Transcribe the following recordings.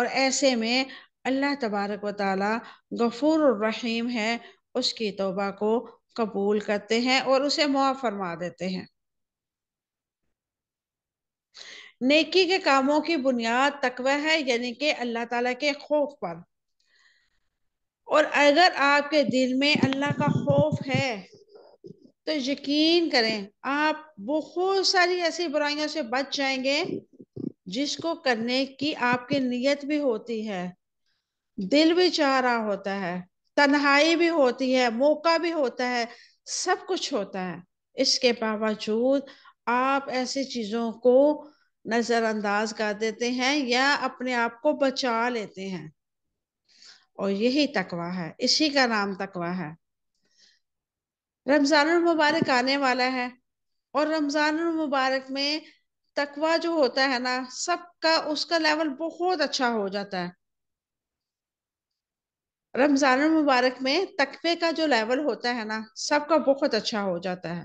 اور ایسے میں اللہ تبارک و تعالی غفور الرحیم ہے، اس کی توبہ کو قبول کرتے ہیں اور اسے معاف فرما دیتے ہیں۔ نیکی کے کاموں کی بنیاد تقوی ہے، یعنی کہ اللہ تعالیٰ کے خوف پر، اور اگر آپ کے دل میں اللہ کا خوف ہے تو یقین کریں آپ بہت ساری ایسی برائیوں سے بچ جائیں گے جس کو کرنے کی آپ کی نیت بھی ہوتی ہے، دل بھی چاہ رہا ہوتا ہے، تنہائی بھی ہوتی ہے، موقع بھی ہوتا ہے، سب کچھ ہوتا ہے، اس کے باوجود آپ ایسی چیزوں کو نظر انداز کر دیتے ہیں یا اپنے آپ کو بچا لیتے ہیں، اور یہی تقوی ہے، اسی کا نام تقوی ہے۔ رمضان المبارک آنے والا ہے، اور رمضان المبارک میں تقوی جو ہوتا ہے نا، سب کا اس کا لیول بہت اچھا ہو جاتا ہے۔ رمضان المبارک میں تقوی کا جو لیول ہوتا ہے نا، سب کا بہت اچھا ہو جاتا ہے۔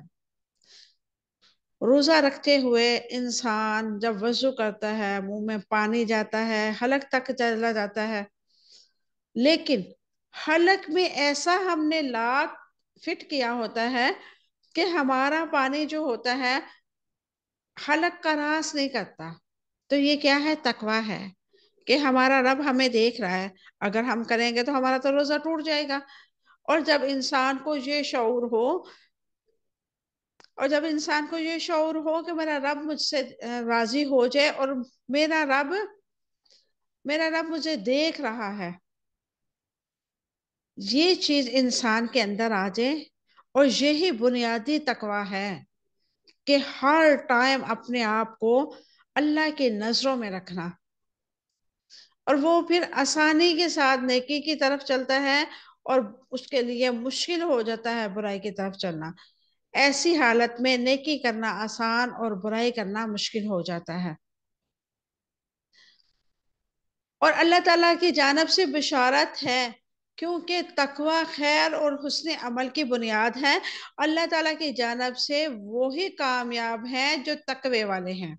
روزہ رکھتے ہوئے انسان جب وضو کرتا ہے، منہ میں پانی جاتا ہے، حلق تک چلا جاتا ہے، لیکن حلق میں ایسا ہم نے لاک فٹ کیا ہوتا ہے کہ ہمارا پانی جو ہوتا ہے حلق کا راس نہیں کرتا، تو یہ کیا ہے؟ تقوی ہے کہ ہمارا رب ہمیں دیکھ رہا ہے، اگر ہم کریں گے تو ہمارا تو روزہ ٹوٹ جائے گا۔ اور جب انسان کو یہ شعور ہو، کہ میرا رب مجھ سے راضی ہو جائے، اور میرا رب مجھے دیکھ رہا ہے، یہ چیز انسان کے اندر آ جائے، اور یہی بنیادی تقوی ہے کہ ہر ٹائم اپنے آپ کو اللہ کی نظروں میں رکھنا، اور وہ پھر آسانی کے ساتھ نیکی کی طرف چلتا ہے، اور اس کے لیے مشکل ہو جاتا ہے برائی کی طرف چلنا۔ ایسی حالت میں نیکی کرنا آسان اور برائی کرنا مشکل ہو جاتا ہے۔ اور اللہ تعالیٰ کی جانب سے بشارت ہے، کیونکہ تقوی خیر اور حسن عمل کی بنیاد ہے۔ اللہ تعالیٰ کی جانب سے وہی کامیاب ہیں جو تقوی والے ہیں۔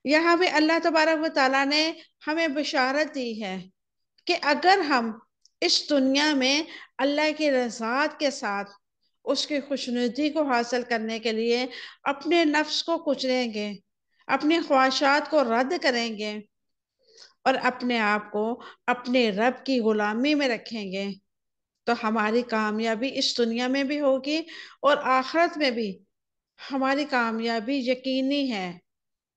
یہاں پہ اللہ تبارک و تعالیٰ نے ہمیں بشارت دی ہے کہ اگر ہم اس دنیا میں اللہ کی رضاعت کے ساتھ اس کی خوشنودی کو حاصل کرنے کے لیے اپنے نفس کو کچلیں گے، اپنی خواہشات کو رد کریں گے، اور اپنے آپ کو اپنے رب کی غلامی میں رکھیں گے، تو ہماری کامیابی اس دنیا میں بھی ہوگی اور آخرت میں بھی ہماری کامیابی یقینی ہے،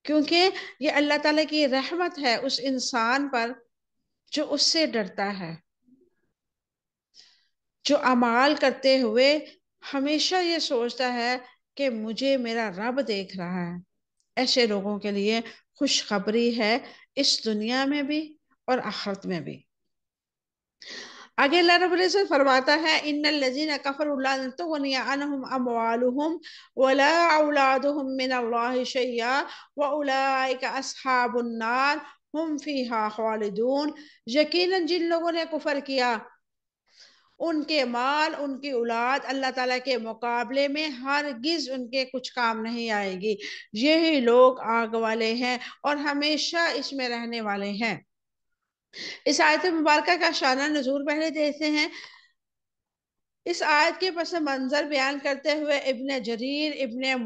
کیونکہ یہ اللہ تعالیٰ کی رحمت ہے اس انسان پر جو اس سے ڈرتا ہے، جو اعمال کرتے ہوئے ہمیشہ یہ سوچتا ہے کہ مجھے میرا رب دیکھ رہا ہے۔ ایسے لوگوں کے لیے خوشخبری ہے اس دنیا میں بھی اور آخرت میں بھی۔ آگے اللہ رب العزت فرماتا ہے ان الذین کفروا لن تغنی عنہم اموالہم ولا اولادہم من اللہ شیئا واولئک اصحاب النار ہم فیہا خالدون۔ یقیناً جن لوگوں نے کفر کیا، ان کے مال، ان کی اولاد اللہ تعالیٰ کے مقابلے میں ہرگز ان کے کچھ کام نہیں آئے گی، یہی لوگ آگ والے ہیں اور ہمیشہ اس میں رہنے والے ہیں۔ اس آیت مبارکہ کا شانہ نزول پہلے دیکھتے ہیں۔ اس آیت کے پس منظر بیان کرتے ہوئے ابن جریر، ابن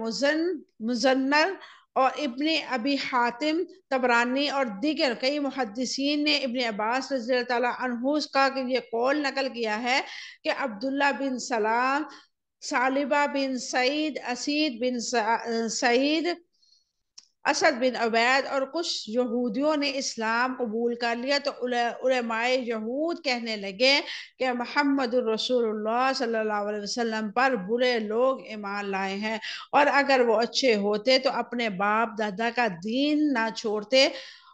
مزنر اور ابن ابی حاتم طبرانی اور دیگر کئی محدثین نے ابن عباس رضی اللہ تعالیٰ عنہ کا یہ قول نقل کیا ہے کہ عبداللہ بن سلام، ثعلبہ بن سعید، اسید بن سعید، اسد بن عبید اور کچھ یہودیوں نے اسلام قبول کر لیا، تو علماء یہود کہنے لگے کہ محمد الرسول اللہ صلی اللہ علیہ وسلم پر برے لوگ ایمان لائے ہیں، اور اگر وہ اچھے ہوتے تو اپنے باپ دادا کا دین نہ چھوڑتے،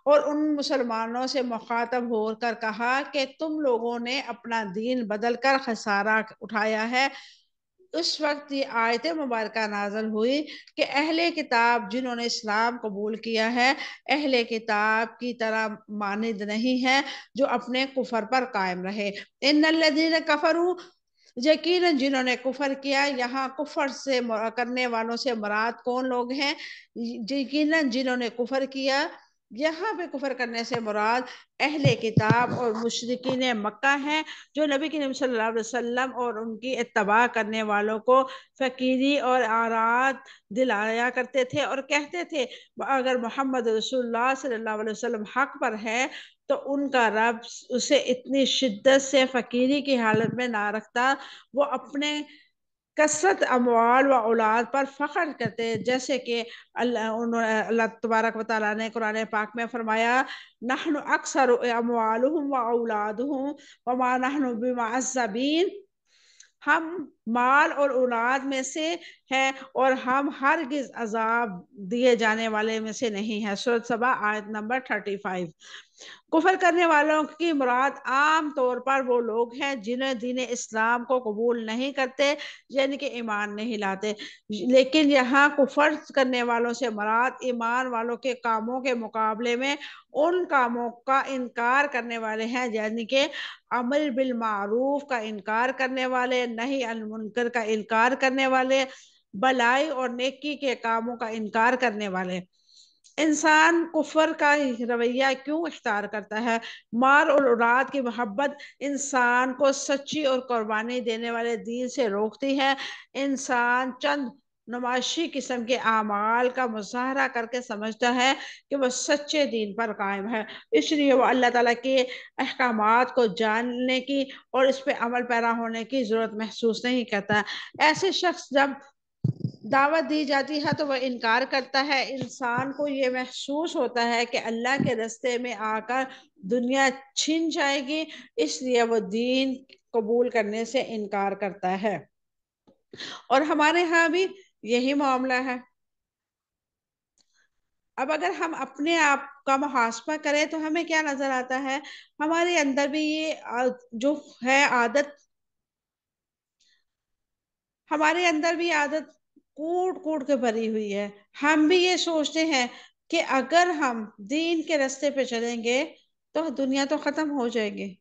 اور ان مسلمانوں سے مخاطب ہو کر کہا کہ تم لوگوں نے اپنا دین بدل کر خسارہ اٹھایا ہے۔ اس وقت یہ آیت مبارکہ نازل ہوئی کہ اہل کتاب جنہوں نے اسلام قبول کیا ہے اہل کتاب کی طرح مانند نہیں ہے جو اپنے کفر پر قائم رہے۔ ان الذین کفروا، یقیناً جنہوں نے کفر کیا، یہاں کفر سے کرنے والوں سے مراد کون لوگ ہیں؟ یقیناً جنہوں نے کفر کیا یہاں پہ کفر کرنے سے مراد اہل کتاب اور مشرکین مکہ ہیں، جو نبی کریم صلی اللہ علیہ وسلم اور ان کی اتباع کرنے والوں کو فقیری اور آرات دلایا کرتے تھے اور کہتے تھے اگر محمد رسول اللہ صلی اللہ علیہ وسلم حق پر ہے تو ان کا رب اسے اتنی شدت سے فقیری کی حالت میں نہ رکھتا، وہ اپنے کثرت اموال و اولاد پر فخر کرتے، جیسے کہ اللہ تبارک و تعالیٰ نے قرآن پاک میں فرمایا نحن اکثر اموالہم و اولادہم وما نحن بمعذبین، ہم مال اور اولاد میں سے ہیں اور ہم ہرگز عذاب دیے جانے والے میں سے نہیں ہیں۔ سورۃ سبا آیت نمبر 35۔ کفر کرنے والوں کی مراد عام طور پر وہ لوگ ہیں جنہیں دین اسلام کو قبول نہیں کرتے، یعنی کہ ایمان نہیں لاتے، لیکن یہاں کفر کرنے والوں سے مراد ایمان والوں کے کاموں کے مقابلے میں ان کاموں کا انکار کرنے والے ہیں، یعنی کہ امر بالمعروف کا انکار کرنے والے، نہی عن المنکر کا انکار کرنے والے، بلائی اور نیکی کے کاموں کا انکار کرنے والے۔ انسان کفر کا رویہ کیوں اختیار کرتا ہے؟ مال اور اولاد کی محبت انسان کو سچی اور قربانی دینے والے دین سے روکتی ہے۔ انسان چند نمائشی قسم کے اعمال کا مظاہرہ کر کے سمجھتا ہے کہ وہ سچے دین پر قائم ہے، اس لیے وہ اللہ تعالیٰ کے احکامات کو جاننے کی اور اس پہ عمل پیرا ہونے کی ضرورت محسوس نہیں کرتا۔ ایسے شخص جب دعوت دی جاتی ہے تو وہ انکار کرتا ہے۔ انسان کو یہ محسوس ہوتا ہے کہ اللہ کے راستے میں آ کر دنیا چھن جائے گی، اس لیے وہ دین قبول کرنے سے انکار کرتا ہے، اور ہمارے ہاں بھی یہی معاملہ ہے۔ اب اگر ہم اپنے آپ کا محاسبہ کریں تو ہمیں کیا نظر آتا ہے؟ ہمارے اندر بھی یہ جو ہے عادت، ہمارے اندر بھی عادت کوٹ کوٹ کے بھری ہوئی ہے۔ ہم بھی یہ سوچتے ہیں کہ اگر ہم دین کے راستے پہ چلیں گے تو دنیا تو ختم ہو جائے گی،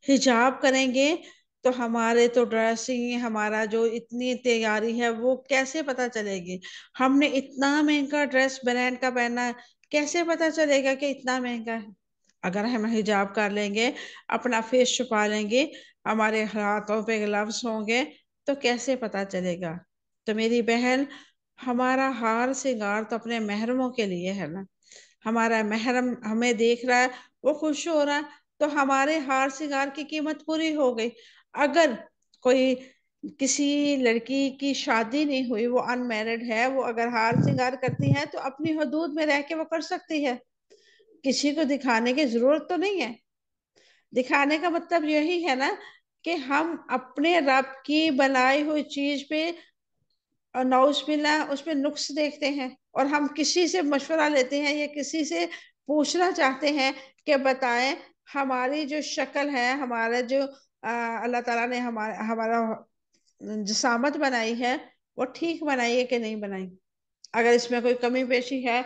حجاب کریں گے تو ہمارے تو ڈریسنگ، ہمارا جو اتنی تیاری ہے وہ کیسے پتہ چلے گی؟ ہم نے اتنا مہنگا ڈریس برانڈ کا پہنا ہے، کیسے پتہ چلے گا کہ اتنا مہنگا ہے؟ اگر ہم حجاب کر لیں گے، اپنا فیس چھپا لیں گے، ہمارے ہاتھوں پہ گلوز ہوں گے، تو کیسے پتا چلے گا؟ تو میری بہن، ہمارا ہار سنگار تو اپنے محرموں کے لیے ہے نا۔ ہمارا محرم ہمیں دیکھ رہا ہے، وہ خوش ہو رہا ہے، تو ہمارے ہار سنگار کی قیمت پوری ہو گئی۔ اگر کوئی کسی لڑکی کی شادی نہیں ہوئی، وہ ان میرڈ ہے، وہ اگر ہار سنگار کرتی ہے تو اپنی حدود میں رہ کے وہ کر سکتی ہے، کسی کو دکھانے کی ضرورت تو نہیں ہے۔ دکھانے کا مطلب یہی ہے نا کہ ہم اپنے رب کی بنائی ہوئی چیز پہ اور نعوذ باللہ اس پہ نقص دیکھتے ہیں، اور ہم کسی سے مشورہ لیتے ہیں یا کسی سے پوچھنا چاہتے ہیں کہ بتائیں ہماری جو شکل ہے، ہمارا جو اللہ تعالیٰ نے ہمارا جسامت بنائی ہے، وہ ٹھیک بنائی ہے کہ نہیں بنائی؟ اگر اس میں کوئی کمی بیشی ہے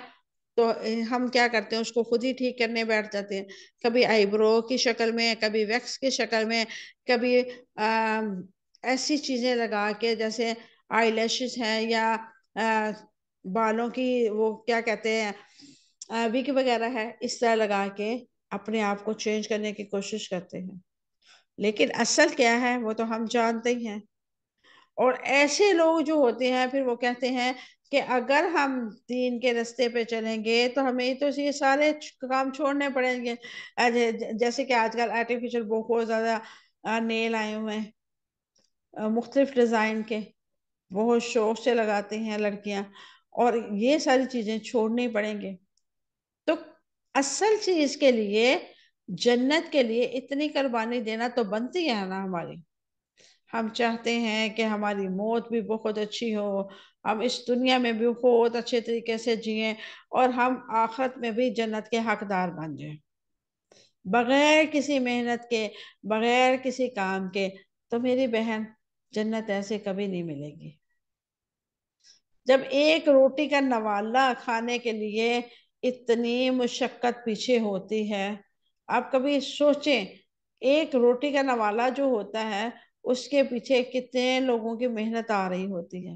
تو ہم کیا کرتے ہیں، اس کو خود ہی ٹھیک کرنے بیٹھ جاتے ہیں، کبھی آئی برو کی شکل میں، کبھی ویکس کی شکل میں، کبھی ایسی چیزیں لگا کے جیسے آئی لیشز ہیں، یا بالوں کی وہ کیا کہتے ہیں وگ وغیرہ ہے، اس طرح لگا کے اپنے آپ کو چینج کرنے کی کوشش کرتے ہیں، لیکن اصل کیا ہے وہ تو ہم جانتے ہی ہیں۔ اور ایسے لوگ جو ہوتے ہیں پھر وہ کہتے ہیں کہ اگر ہم دین کے راستے پہ چلیں گے تو ہمیں تو یہ سارے کام چھوڑنے پڑیں گے، جیسے کہ آج کل آرٹیفیشل بہت زیادہ نیل آئے ہوئے ہیں مختلف ڈیزائن کے، بہت شوق سے لگاتے ہیں لڑکیاں، اور یہ ساری چیزیں چھوڑنی پڑیں گے۔ تو اصل چیز کے لیے، جنت کے لیے اتنی قربانی دینا تو بنتی ہے نا ہماری۔ ہم چاہتے ہیں کہ ہماری موت بھی بہت اچھی ہو، ہم اس دنیا میں بھی بہت اچھے طریقے سے جئیں، اور ہم آخرت میں بھی جنت کے حقدار بن جائیں، بغیر کسی محنت کے، بغیر کسی کام کے۔ تو میری بہن، جنت ایسے کبھی نہیں ملے گی۔ جب ایک روٹی کا نوالہ کھانے کے لیے اتنی مشقت پیچھے ہوتی ہے، آپ کبھی سوچیں ایک روٹی کا نوالہ جو ہوتا ہے اس کے پیچھے کتنے لوگوں کی محنت آ رہی ہوتی ہے۔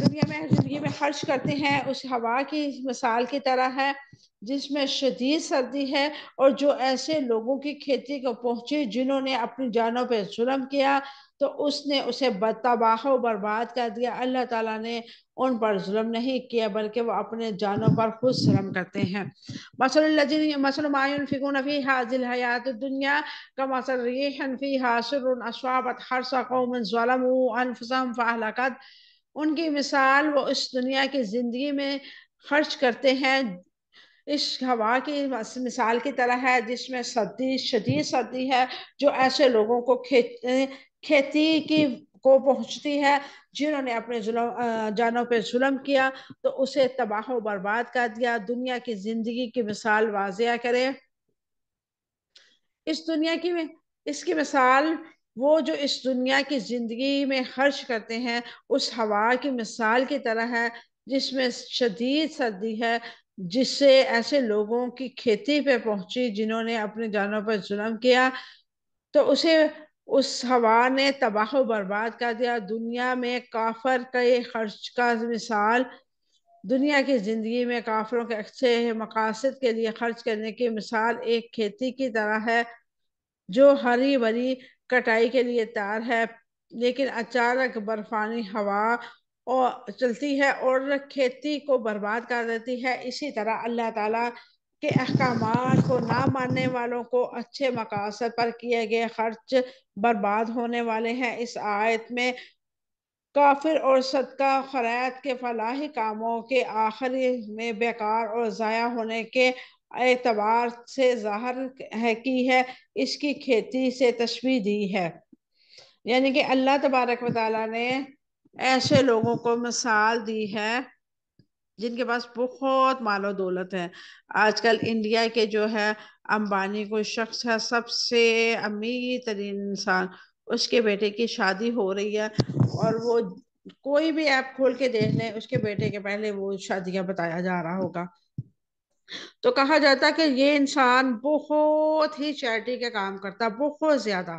دنیا میں زندگی میں خرچ کرتے ہیں اس ہوا کی مثال کی طرح ہے جس میں شدید سردی ہے، اور جو ایسے لوگوں کی کھیتی کو پہنچی جنہوں نے اپنی جانوں پہ ظلم کیا تو اس نے اسے تباہ و برباد کر دیا۔ اللہ تعالیٰ نے ان پر ظلم نہیں کیا بلکہ وہ اپنے جانوں پر خود ظلم کرتے ہیں۔ مثل ما ينفقون في هذه الحیات الدنیا كمثل ريح فيها سر أصابت حرث قوم ظلموا أنفسهم فأهلكت۔ ان کی مثال وہ اس دنیا کی زندگی میں خرچ کرتے ہیں اس ہوا کی مثال کی طرح ہے جس میں سردی شدید سردی ہے، جو ایسے لوگوں کو کھیتی کی کو پہنچتی ہے جنہوں نے اپنے جانوں پہ ظلم کیا تو اسے تباہ و برباد کر دیا۔ دنیا کی زندگی کی مثال واضح کرے۔ اس کی مثال وہ جو اس دنیا کی زندگی میں خرچ کرتے ہیں اس ہوا کی مثال کی طرح ہے جس میں شدید سردی ہے، جس سے ایسے لوگوں کی کھیتی پہ پہنچی جنہوں نے اپنے جانوں پر ظلم کیا تو اسے اس ہوا نے تباہ و برباد کر دیا۔ دنیا میں کافر کے خرچ کا مثال دنیا کی زندگی میں کافروں کے اچھے مقاصد کے لیے خرچ کرنے کی مثال ایک کھیتی کی طرح ہے جو ہری بھری کٹائی کے لیے تیار ہے، لیکن اچانک برفانی ہوا اور چلتی ہے اور کھیتی کو برباد کر دیتی ہے۔ اسی طرح اللہ تعالیٰ کے احکامات کو نہ ماننے والوں کو اچھے مقاصد پر کیے گئے خرچ برباد ہونے والے ہیں۔ اس آیت میں کافر اور صدقہ خیرات کے فلاحی کاموں کے آخری میں بیکار اور ضائع ہونے کے اعتبار سے ظاہر کی ہے، اس کی کھیتی سے تشبیہ دی ہے۔ یعنی کہ اللہ تبارک و تعالیٰ نے ایسے لوگوں کو مثال دی ہے جن کے پاس بہت مال و دولت ہے۔ آج کل انڈیا کے جو ہے امبانی کوئی شخص ہے، سب سے امیر ترین انسان، اس کے بیٹے کی شادی ہو رہی ہے اور وہ کوئی بھی ایپ کھول کے دیکھ لیں اس کے بیٹے کے پہلے وہ شادی کا بتایا جا رہا ہوگا۔ تو کہا جاتا کہ یہ انسان بہت ہی چیریٹی کا کام کرتا، بہت زیادہ۔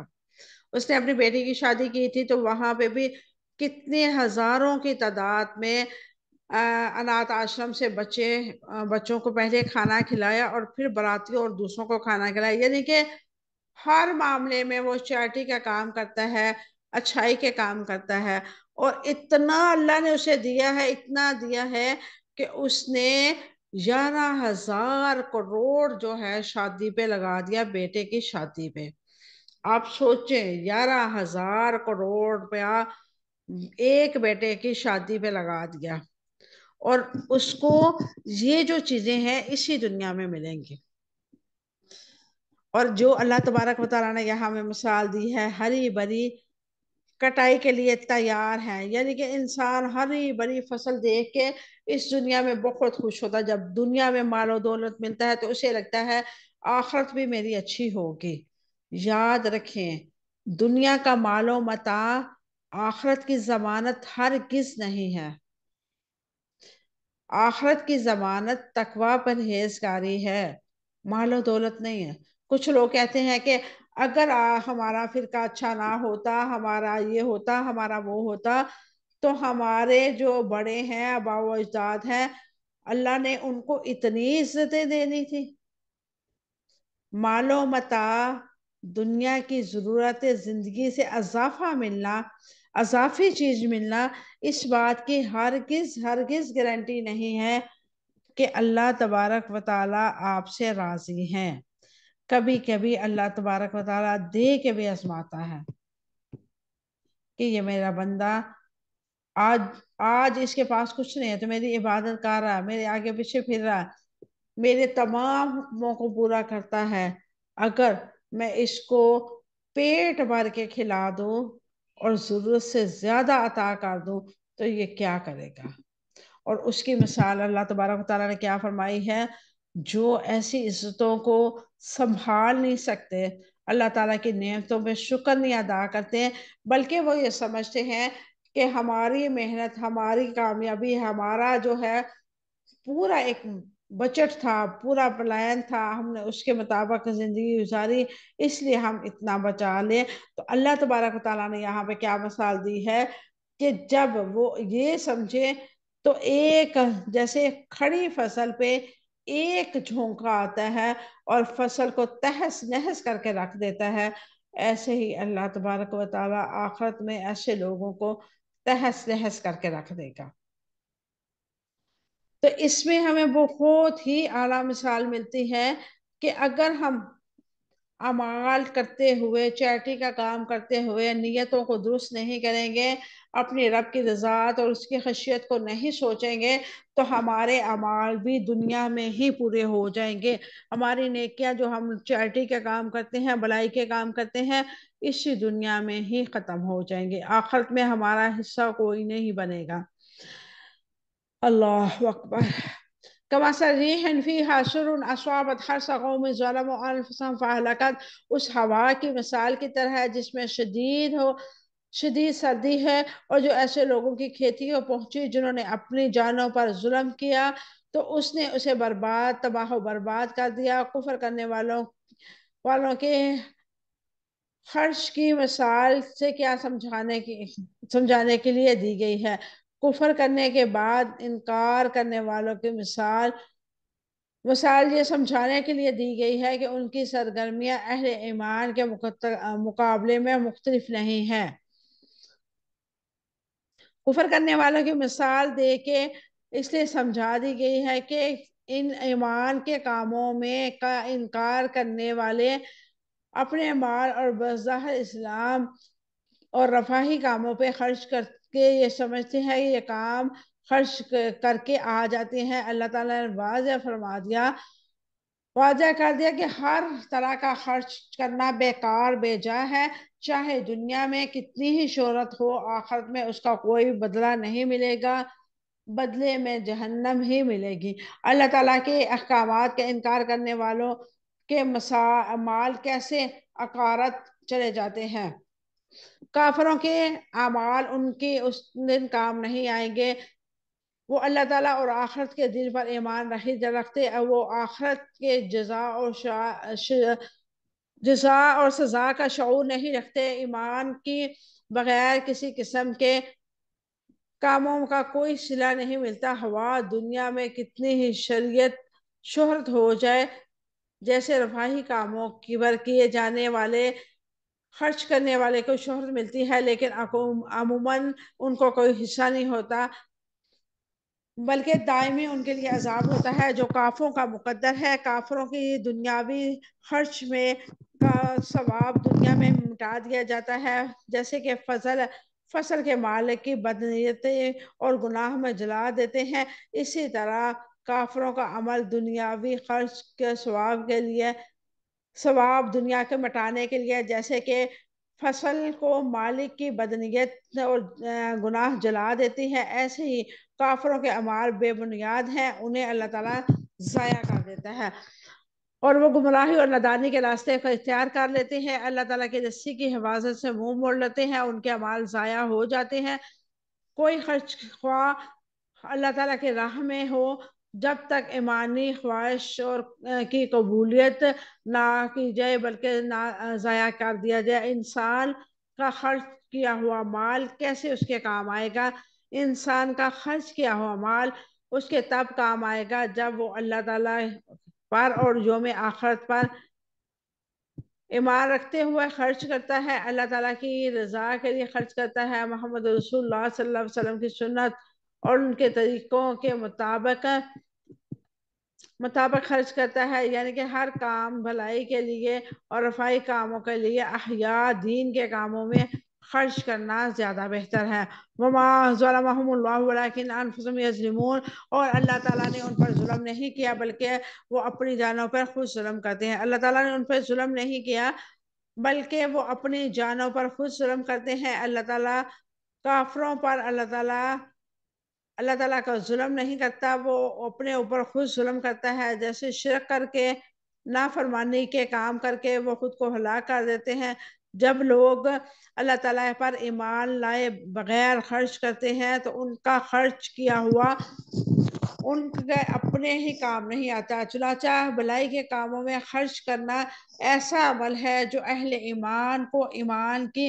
اس نے اپنی بیٹی کی شادی کی تھی تو وہاں پہ بھی کتنے ہزاروں کی تعداد میں انات آشرم سے بچوں کو پہلے کھانا کھلایا اور پھر براتیوں اور دوسروں کو کھانا کھلایا۔ یعنی کہ ہر معاملے میں وہ چیریٹی کا کام کرتا ہے، اچھائی کے کام کرتا ہے، اور اتنا اللہ نے اسے دیا ہے، اتنا دیا ہے کہ اس نے 11,000 کروڑ جو ہے شادی پہ لگا دیا، بیٹے کی شادی پہ۔ آپ سوچیں 11,000 کروڑ روپیہ ایک بیٹے کی شادی پہ لگا دیا، اور اس کو یہ جو چیزیں ہیں اسی دنیا میں ملیں گی۔ اور جو اللہ تبارک و تعالیٰ نے یہاں میں مثال دی ہے ہری بھری کٹائی کے لیے تیار ہے، یعنی کہ انسان ہری بھری فصل دیکھ کے اس دنیا میں بہت خوش ہوتا ہے۔ جب دنیا میں مال و دولت ملتا ہے تو اسے لگتا ہے آخرت بھی میری اچھی ہوگی۔ یاد رکھیں دنیا کا مال و متاع آخرت کی ضمانت ہرگز نہیں ہے۔ آخرت کی ضمانت تقوی پرہیزگاری ہے، مال و دولت نہیں ہے۔ کچھ لوگ کہتے ہیں کہ اگر ہمارا فرقہ اچھا نہ ہوتا، ہمارا یہ ہوتا، ہمارا وہ ہوتا، تو ہمارے جو بڑے ہیں آباء و اجداد ہیں اللہ نے ان کو اتنی عزتیں دینی تھی۔ مال و متاع دنیا کی ضرورت زندگی سے اضافہ ملنا، اضافی چیز ملنا، اس بات کی ہرگز گارنٹی نہیں ہے کہ اللہ تبارک و تعالیٰ آپ سے راضی ہیں۔ کبھی کبھی اللہ تبارک و تعالیٰ دے کے بھی آزماتا ہے کہ یہ میرا بندہ آج اس کے پاس کچھ نہیں ہے تو میری عبادت کر رہا ہے، میرے آگے پیچھے پھر رہا ہے، میرے تمام حکموں کو پورا کرتا ہے، اگر میں اس کو پیٹ بھر کے کھلا دوں اور ضرورت سے زیادہ عطا کر دوں تو یہ کیا کرے گا۔ اور اس کی مثال اللہ تبارک و تعالیٰ نے کیا فرمائی ہے، جو ایسی عزتوں کو سنبھال نہیں سکتے، اللہ تعالیٰ کی نعمتوں میں شکر نہیں ادا کرتے، بلکہ وہ یہ سمجھتے ہیں کہ ہماری محنت، ہماری کامیابی، ہمارا جو ہے پورا ایک بجٹ تھا، پورا پلان تھا، ہم نے اس کے مطابق زندگی گزاری اس لیے ہم اتنا بچا لیں۔ تو اللہ تبارک و تعالیٰ نے یہاں پہ کیا مثال دی ہے کہ جب وہ یہ سمجھے تو ایک جیسے کھڑی فصل پہ ایک جھونکا آتا ہے اور فصل کو تہس نہس کر کے رکھ دیتا ہے، ایسے ہی اللہ تبارک و تعالیٰ آخرت میں ایسے لوگوں کو تہس نہس کر کے رکھ دے گا۔ تو اس میں ہمیں بہت ہی اعلیٰ مثال ملتی ہے کہ اگر ہم اعمال کرتے ہوئے، چیریٹی کا کام کرتے ہوئے نیتوں کو درست نہیں کریں گے، اپنی رب کی رضاعت اور اس کی خشیت کو نہیں سوچیں گے، تو ہمارے اعمال بھی دنیا میں ہی پورے ہو جائیں گے۔ ہماری نیکیاں جو ہم چیریٹی کا کام کرتے ہیں، بلائی کے کام کرتے ہیں، اسی دنیا میں ہی ختم ہو جائیں گے، آخرت میں ہمارا حصہ کوئی نہیں بنے گا۔ اللہ اکبر۔ کمثل ریح فیہا سر اصابت حرث قوم ظلموا انفسهم فاہلکت، اس ہوا کی مثال کی طرح ہے جس میں شدید سردی ہے، اور جو ایسے لوگوں کی کھیتیوں پہنچی جنہوں نے اپنی جانوں پر ظلم کیا تو اس نے اسے تباہ و برباد کر دیا۔ کفر کرنے والوں کے خرچ کی مثال سے کیا سمجھانے کے لیے دی گئی ہے؟ کفر کرنے کے بعد انکار کرنے والوں کی مثال یہ سمجھانے کے لیے دی گئی ہے کہ ان کی سرگرمیاں اہل ایمان کے مقابلے میں مختلف نہیں ہیں۔ کفر کرنے والوں کی مثال دے کے اس لیے سمجھا دی گئی ہے کہ ان ایمان کے کاموں میں کا انکار کرنے والے اپنے مال اور بظاہر اسلام اور رفاہی کاموں پہ خرچ کر کے یہ سمجھتے ہیں یہ کام خرچ کر کے آ جاتے ہیں۔ اللہ تعالیٰ نے واضح کر دیا کہ ہر طرح کا خرچ کرنا بیکار بے جا ہے، چاہے دنیا میں کتنی ہی شہرت ہو، آخرت میں اس کا کوئی بدلہ نہیں ملے گا، بدلے میں جہنم ہی ملے گی۔ اللہ تعالیٰ کے احکامات کا انکار کرنے والوں کے مال کیسے اکارت چلے جاتے ہیں۔ کافروں کے اعمال ان کی اس دن کام نہیں آئیں گے، وہ اللہ تعالیٰ اور آخرت کے دن پر ایمان رکھتے، وہ آخرت کے جزا اور سزا کا شعور نہیں رکھتے، ایمان کی بغیر کسی قسم کے کاموں کا کوئی صلہ نہیں ملتا۔ ہوا دنیا میں کتنی ہی شہرت ہو جائے، جیسے رفاہی کاموں پر کیے جانے والے خرچ کرنے والے کو شہرت ملتی ہے، لیکن عموماً ان کو کوئی حصہ نہیں ہوتا، بلکہ دائمی ان کے لیے عذاب ہوتا ہے جو کافروں کا مقدر ہے۔ کافروں کی دنیاوی خرچ میں کا ثواب دنیا میں مٹا دیا جاتا ہے، جیسے کہ فصل کے مالک کی بدنیتی اور گناہ میں جلا دیتے ہیں، اسی طرح کافروں کا عمل دنیاوی خرچ کے ثواب دنیا کے مٹانے کے لیے، جیسے کہ فصل کو مالک کی بدنیت اور گناہ جلا دیتی ہے، ایسے ہی کافروں کے اعمال بے بنیاد ہیں، انہیں اللہ تعالیٰ ضائع کر دیتا ہے اور وہ گمراہی اور نادانی کے راستے کو اختیار کر لیتے ہیں، اللہ تعالیٰ کی رسی کی حفاظت سے منہ موڑ لیتے ہیں، ان کے اعمال ضائع ہو جاتے ہیں۔ کوئی خرچ خواہ اللہ تعالیٰ کے راہ میں ہو، جب تک ایمانی خواہش اور کی قبولیت نہ کی جائے بلکہ نہ ضائع کر دیا جائے، انسان کا خرچ کیا ہوا مال کیسے اس کے کام آئے گا؟ انسان کا خرچ کیا ہوا مال اس کے تب کام آئے گا جب وہ اللہ تعالیٰ پر اور یوم آخرت پر ایمان رکھتے ہوئے خرچ کرتا ہے، اللہ تعالیٰ کی رضا کے لیے خرچ کرتا ہے، محمد رسول اللہ صلی اللہ علیہ وسلم کی سنت اور ان کے طریقوں کے مطابق خرچ کرتا ہے، یعنی کہ ہر کام بھلائی کے لیے اور رفاہی کاموں کے لیے احیاء دین کے کاموں میں خرچ کرنا زیادہ بہتر ہے۔ وما ظلمهم اللہ ولکن انفسهم یظلمون، اور اللہ تعالیٰ نے ان پر ظلم نہیں کیا بلکہ وہ اپنی جانوں پر خود ظلم کرتے ہیں۔ اللہ تعالیٰ نے ان پر ظلم نہیں کیا بلکہ وہ اپنی جانوں پر خود ظلم کرتے ہیں۔ اللہ تعالیٰ کافروں پر اللہ تعالیٰ کا ظلم نہیں کرتا، وہ اپنے اوپر خود ظلم کرتا ہے، جیسے شرک کر کے، نافرمانی کے کام کر کے وہ خود کو ہلاک کر دیتے ہیں۔ جب لوگ اللہ تعالیٰ پر ایمان لائے بغیر خرچ کرتے ہیں تو ان کا خرچ کیا ہوا ان کے اپنے ہی کام نہیں آتا، چنانچہ بھلائی کے کاموں میں خرچ کرنا ایسا عمل ہے جو اہل ایمان کو ایمان کی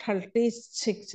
36।